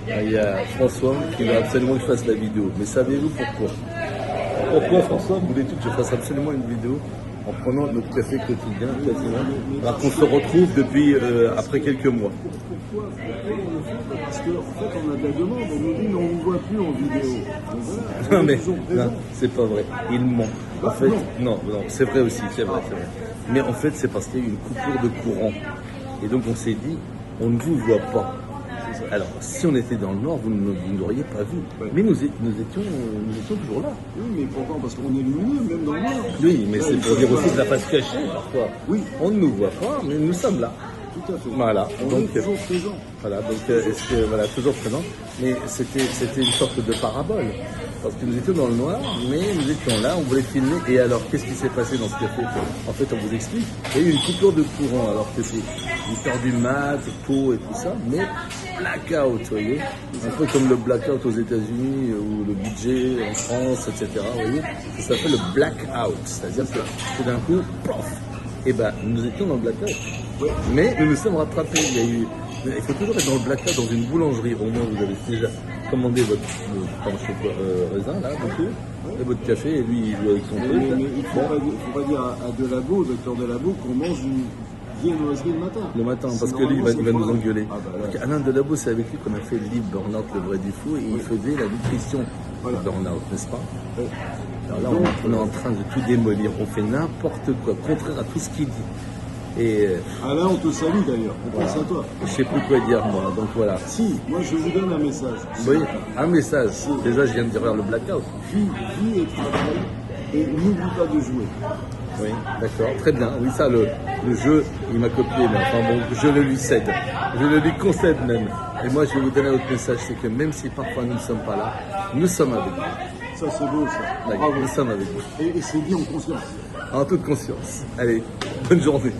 Il y a François qui veut absolument que je fasse la vidéo. Mais savez-vous pourquoi? Pourquoi François voulait-tu que je fasse absolument une vidéo en prenant notre café quotidien, alors qu'on se retrouve depuis après quelques mois? Pourquoi on le fait? Parce qu'en fait, on a de la demande, on nous dit mais on ne vous voit plus en vidéo. Donc voilà, Non mais présent. non, c'est pas vrai. Il ment. En fait, non, c'est vrai aussi, c'est vrai. Mais en fait, c'est parce qu'il y a eu une coupure de courant. Et donc on s'est dit, on ne vous voit pas. Alors, si on était dans le Nord, vous ne l'auriez pas vu. Ouais. Mais nous étions toujours là. Oui, mais pourtant, parce qu'on est lumineux, même dans le Nord. Oui, mais Là, c'est il pour faut dire voir. aussi de la face cachée parfois. Oui. On ne nous voit pas, mais nous sommes là. Tout à fait. Voilà. On Donc, est toujours présent. voilà, donc est-ce que voilà, toujours présent. Mais c'était une sorte de parabole. Parce que nous étions dans le noir, mais nous étions là, on voulait filmer. Et alors, qu'est-ce qui s'est passé dans ce café? En fait, on vous explique. Il y a eu une coupure de courant, alors que c'est l'histoire du mat, Pau et tout ça, mais blackout, vous voyez. Un peu comme le blackout aux États-Unis ou le budget en France, etc. Vous voyez, ça s'appelle le blackout, c'est-à-dire que tout d'un coup, pof. Et ben, nous étions dans le blackout. Mais nous nous sommes rattrapés. Il faut toujours être dans le blackout dans une boulangerie. Au moins, vous avez déjà commandé votre raisin, là, beaucoup, et votre café, et lui, il joue avec son truc. Mais il ne faut pas dire à Delaveau, au docteur Delaveau, qu'on mange une viennoiserie le matin. Le matin, parce que lui, il va nous engueuler. Alain Delabo, c'est avec lui qu'on a fait le livre Burnout, le vrai du fou, et il faisait la nutrition du burnout, n'est-ce pas? Alors là, on est en train de tout démolir. On fait n'importe quoi, contraire à tout ce qu'il dit. Et Alain, on te salue d'ailleurs, on pense à toi. je sais plus quoi dire, moi. Donc voilà. Si, moi je vous donne un message. Oui, un message. Déjà, je viens de dire le blackout. Vie et travail, et n'oublie pas de jouer. Oui, d'accord, très bien. Oui, ça, le jeu, il m'a copié, mais enfin bon, je le lui cède. Je le lui concède même. Et moi, je vais vous donner un autre message, c'est que même si parfois nous ne sommes pas là, nous sommes avec vous. Ça c'est beau ça. D'accord, nous sommes avec vous. Et c'est dit en conscience. En toute conscience. Allez, bonne journée.